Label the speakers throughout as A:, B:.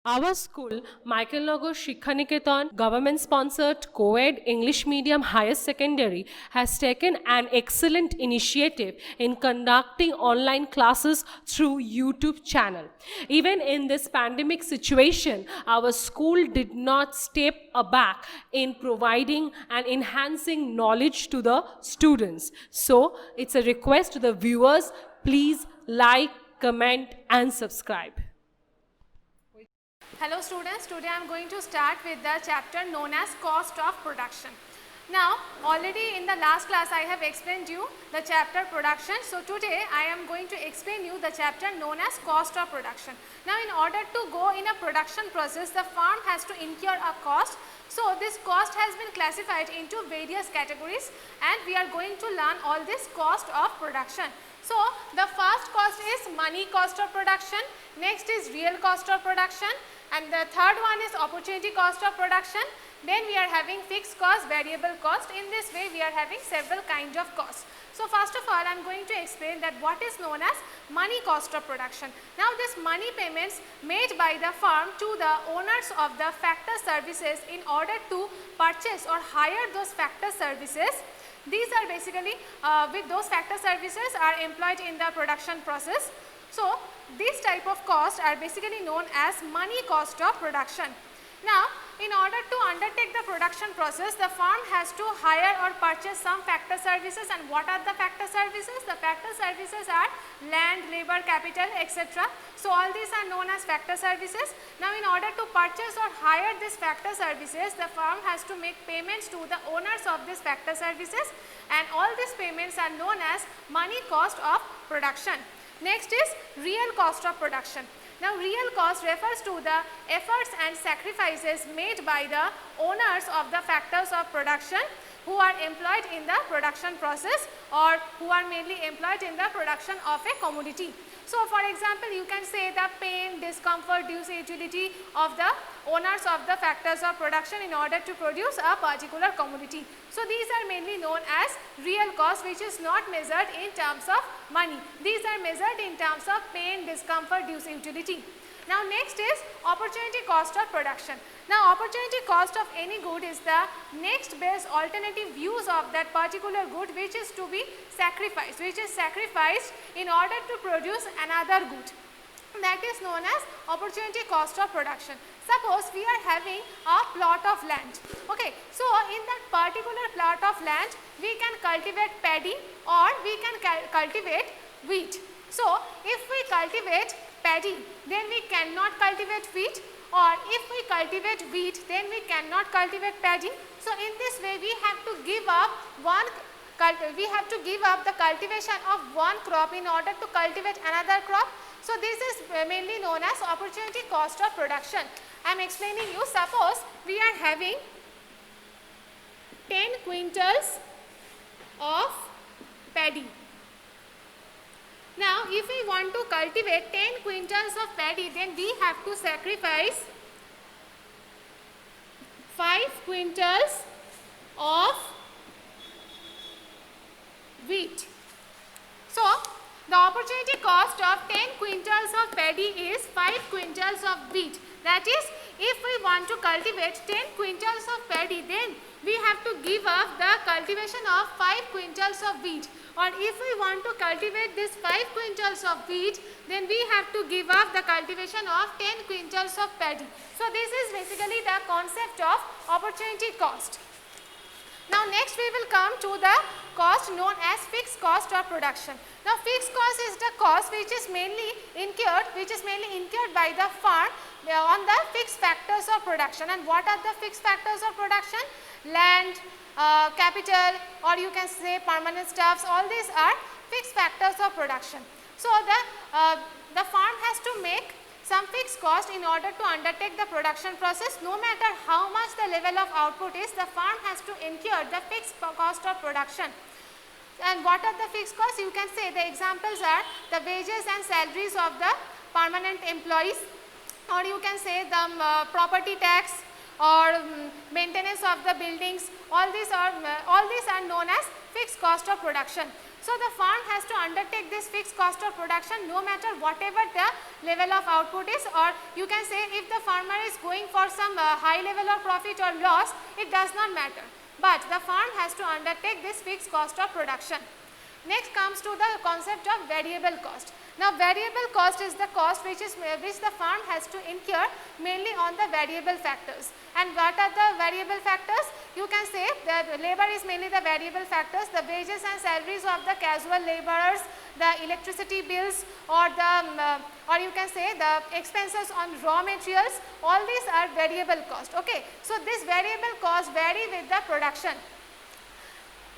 A: Our school, Michael Nagar Shikhaniketan, government-sponsored co-ed English medium higher secondary, has taken an excellent initiative in conducting online classes through YouTube channel. Even in this pandemic situation, our school did not step aback in providing and enhancing knowledge to the students. So, it's a request to the viewers, please like, comment and subscribe.
B: Hello students, today I am going to start with the chapter known as cost of production. Now already in the last class I have explained you the chapter production. So today I am going to explain you the chapter known as cost of production. Now in order to go in a production process, the firm has to incur a cost. So this cost has been classified into various categories and we are going to learn all this cost of production. So the first cost is money cost of production, next is real cost of production, and the third one is opportunity cost of production. Then we are having fixed cost, variable cost. In this way we are having several kinds of costs. So first of all I am going to explain that what is known as money cost of production. Now this money payments made by the firm to the owners of the factor services in order to purchase or hire those factor services. These are basically with those factor services are employed in the production process. So these type of costs are basically known as money cost of production. Now in order to undertake the production process, the firm has to hire or purchase some factor services. And what are the factor services? The factor services are land, labor, capital, etc. So all these are known as factor services. Now in order to purchase or hire these factor services, the firm has to make payments to the owners of these factor services, and all these payments are known as money cost of production. Next is real cost of production. Now real cost refers to the efforts and sacrifices made by the owners of the factors of production who are employed in the production process or who are mainly employed in the production of a commodity. So for example, you can say the pain, discomfort, dues, utility of the owners of the factors of production in order to produce a particular commodity. So these are mainly known as real cost, which is not measured in terms of money. These are measured in terms of pain, discomfort, dues, utility. Now next is opportunity cost of production. Now opportunity cost of any good is the next best alternative use of that particular good which is to be sacrificed, in order to produce another good. That is known as opportunity cost of production. Suppose we are having a plot of land. Okay, so in that particular plot of land we can cultivate paddy or we can cultivate wheat. So if we cultivate paddy, then we cannot cultivate wheat, or if we cultivate wheat, then we cannot cultivate paddy. So in this way we have to give up the cultivation of one crop in order to cultivate another crop. So this is mainly known as opportunity cost of production. I am explaining you. Suppose we are having 10 quintals of paddy. Now if we want to cultivate 10 quintals of paddy, then we have to sacrifice 5 quintals of wheat. So the opportunity cost of 10 quintals of paddy is 5 quintals of wheat. That is, if we want to cultivate 10 quintals of paddy, then we have to give up the cultivation of 5 quintals of wheat. Or if we want to cultivate this 5 quintals of wheat, then we have to give up the cultivation of 10 quintals of paddy. So this is basically the concept of opportunity cost. Now next we will come to the cost known as fixed cost of production. Now fixed cost is the cost which is mainly incurred by the firm on the fixed factors of production. And what are the fixed factors of production? Land, capital, or you can say permanent stuffs. All these are fixed factors of production. So the firm has to make some fixed cost in order to undertake the production process. No matter how much the level of output is, the firm has to incur the fixed cost of production. And what are the fixed costs? You can say the examples are the wages and salaries of the permanent employees, or you can say the property tax or maintenance of the buildings. All these are known as fixed cost of production. So the farm has to undertake this fixed cost of production no matter whatever the level of output is, or you can say if the farmer is going for some high level of profit or loss, it does not matter. But the farm has to undertake this fixed cost of production. Next comes to the concept of variable cost. Now variable cost is the cost which the farm has to incur mainly on the variable factors. And what are the variable factors? You can say that labor is mainly the variable factors, the wages and salaries of the casual laborers, the electricity bills, or you can say the expenses on raw materials, all these are variable cost. Okay. So this variable cost vary with the production.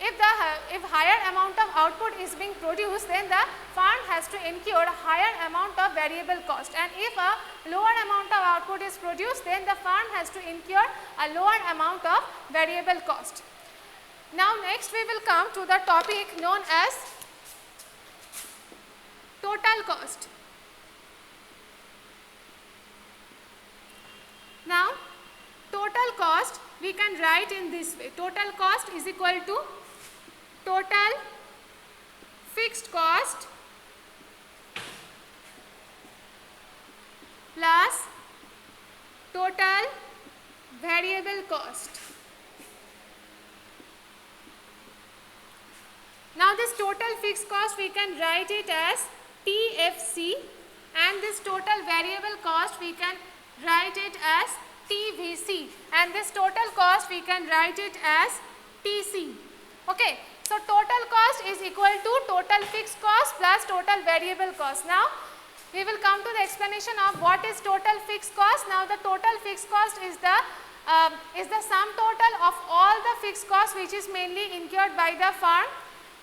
B: If higher amount of output is being produced, then the farm has to incur a higher amount of variable cost, and if a lower amount of output is produced, then the farm has to incur a lower amount of variable cost. Now next we will come to the topic known as total cost. Now total cost we can write in this way: total cost is equal to total fixed cost plus total variable cost. Now this total fixed cost we can write it as TFC, and this total variable cost we can write it as TVC, and this total cost we can write it as TC. Okay. So total cost is equal to total fixed cost plus total variable cost. Now we will come to the explanation of what is total fixed cost. Now the total fixed cost is the sum total of all the fixed costs which is mainly incurred by the farm.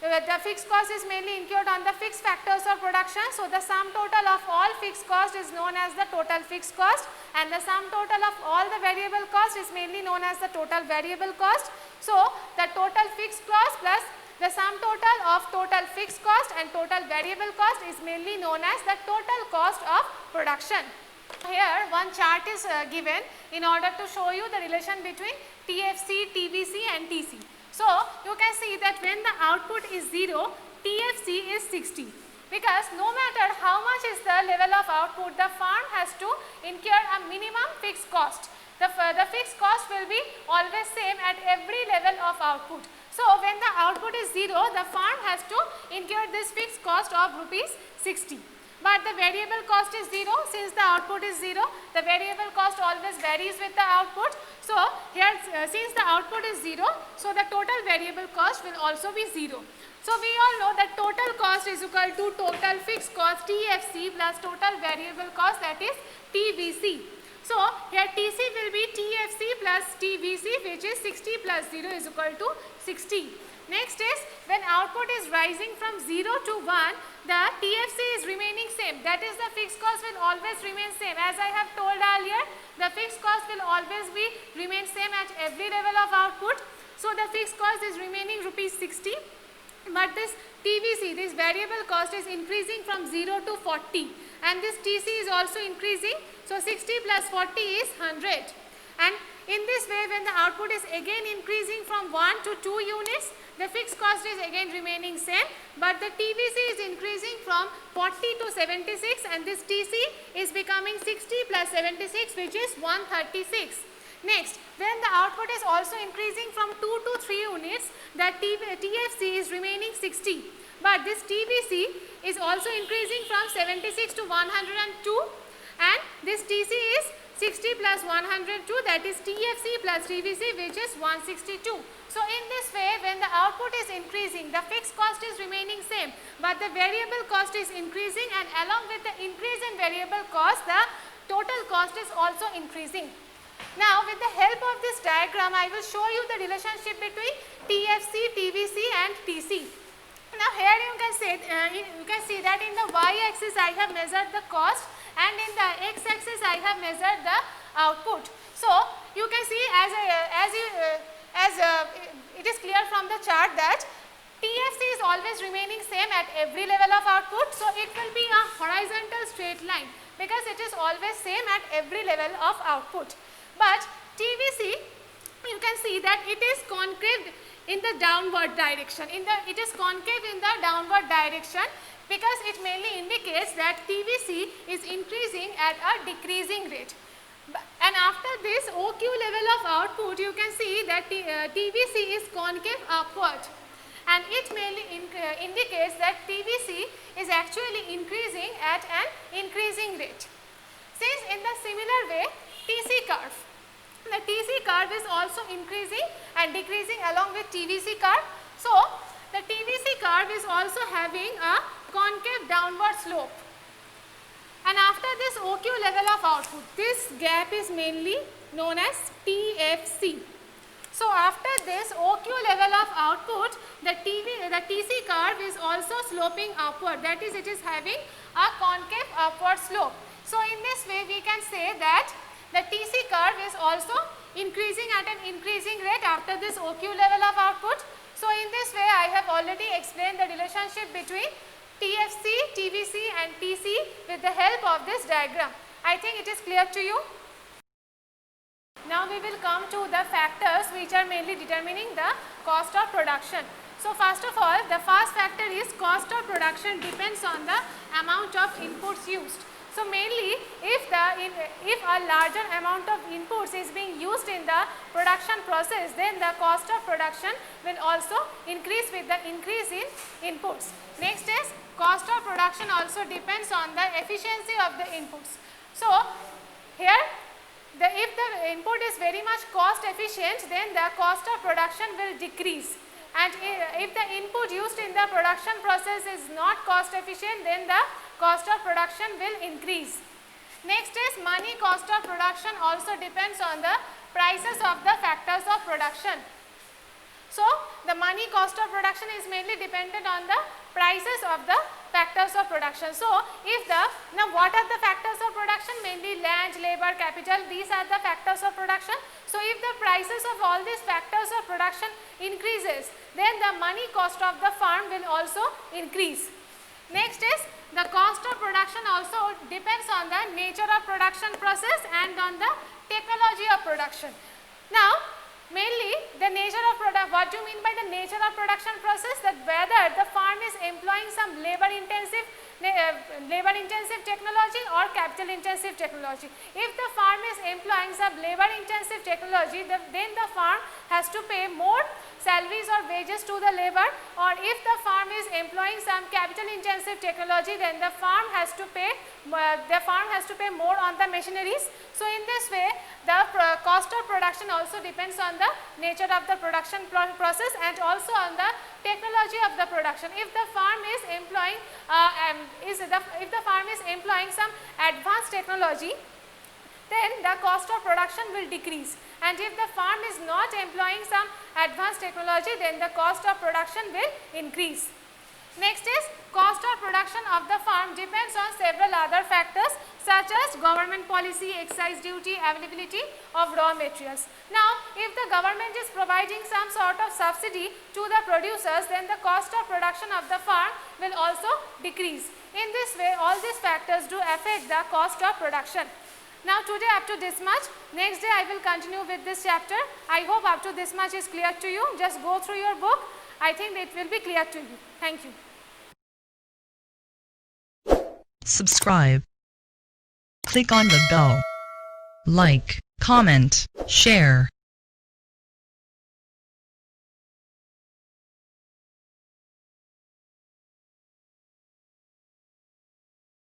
B: The fixed cost is mainly incurred on the fixed factors of production. So the sum total of all fixed cost is known as the total fixed cost, and the sum total of all the variable cost is mainly known as the total variable cost. So the total fixed cost plus the sum total of total fixed cost and total variable cost is mainly known as the total cost of production. Here one chart is given in order to show you the relation between TFC, TVC and TC. So you can see that when the output is 0, TFC is 60, because no matter how much is the level of output, the farm has to incur a minimum fixed cost. The fixed cost will be always same at every level of output. So when the output is 0, the farm has to incur this fixed cost of rupees 60. But the variable cost is 0. Since the output is 0, the variable cost always varies with the output. So here since the output is 0, so the total variable cost will also be 0. So we all know that total cost is equal to total fixed cost TFC plus total variable cost, that is TVC. So here TC will be TFC plus TVC, which is 60 plus 0 is equal to 60. Next is when output is rising from 0 to 1, the TFC is remaining same, that is the fixed cost will always remain same. As I have told earlier, the fixed cost will always remain same at every level of output. So the fixed cost is remaining rupees 60, but this TVC, this variable cost, is increasing from 0 to 40, and this TC is also increasing. So 60 plus 40 is 100, and in this way when the output is again increasing from 1 to 2 units, the fixed cost is again remaining same, but the TVC is increasing from 40 to 76, and this TC is becoming 60 plus 76, which is 136. Next, when the output is also increasing from 2 to 3 units, the TFC is remaining 60, but this TVC is also increasing from 76 to 102, and this TC is 60 plus 102, that is TFC plus TVC, which is 162. So in this way, when the output is increasing, the fixed cost is remaining same, but the variable cost is increasing, and along with the increase in variable cost, the total cost is also increasing. Now with the help of this diagram, I will show you the relationship between TFC, TVC and TC. Now here you can see that in the y-axis I have measured the cost, and in the x-axis I have measured the output. So you can see as it is clear from the chart that TFC is always remaining same at every level of output. So it will be a horizontal straight line because it is always same at every level of output. But TVC, you can see that it is concave in the downward direction. It is concave in the downward direction because it mainly indicates that TVC is increasing at a decreasing rate. And after this OQ level of output, you can see that TVC is concave upward, and it mainly indicates that TVC is actually increasing at an increasing rate. Since in the similar way TC curve, the TC curve is also increasing and decreasing along with TVC curve. So, the TVC curve is also having a concave downward slope. And after this OQ level of output, this gap is mainly known as TFC. So, after this OQ level of output, the TC curve is also sloping upward, that is, it is having a concave upward slope. So, in this way we can say that the TC curve is also increasing at an increasing rate after this OQ level of output. So, in this way I have already explained the relationship between TFC, TVC and TC with the help of this diagram. I think it is clear to you. Now we will come to the factors which are mainly determining the cost of production. So, first of all, the first factor is cost of production depends on the amount of inputs used. So, mainly if a larger amount of inputs is being used in the production process, then the cost of production will also increase with the increase in inputs. Next is cost of production also depends on the efficiency of the inputs. So, here if the input is very much cost efficient, then the cost of production will decrease, and if the input used in the production process is not cost efficient, then the cost of production will increase. Next is money cost of production also depends on the prices of the factors of production. So, the money cost of production is mainly dependent on the prices of the factors of production. So, now what are the factors of production? Mainly land, labor, capital, these are the factors of production. So, if the prices of all these factors of production increases, then the money cost of the farm will also increase. Next is the cost of production also depends on the nature of production process and on the technology of production. Now, mainly the nature of what do you mean by the nature of production process? That whether the farm is employing some labor intensive technology or capital intensive technology. If the farm is employing some labor intensive technology, then the farm has to pay more salaries or wages to the labor, or if the farm is employing some capital intensive technology, then the farm has to pay more on the machineries. So, in this way the cost of production also depends on the nature of the production process and also on the technology of the production. If the farm is employing some advanced technology, then the cost of production will decrease, and if the farm is not employing some advanced technology, then the cost of production will increase. Next is cost of production of the farm depends on several other factors such as government policy, excise duty, availability of raw materials. Now, if the government is providing some sort of subsidy to the producers, then the cost of production of the farm will also decrease. In this way, all these factors do affect the cost of production. Now, today up to this much. Next day I will continue with this chapter. I hope up to this much is clear to you. Just go through your book. I think it will be clear to you. Thank you.
C: Subscribe. Click on the bell. Like, comment, share.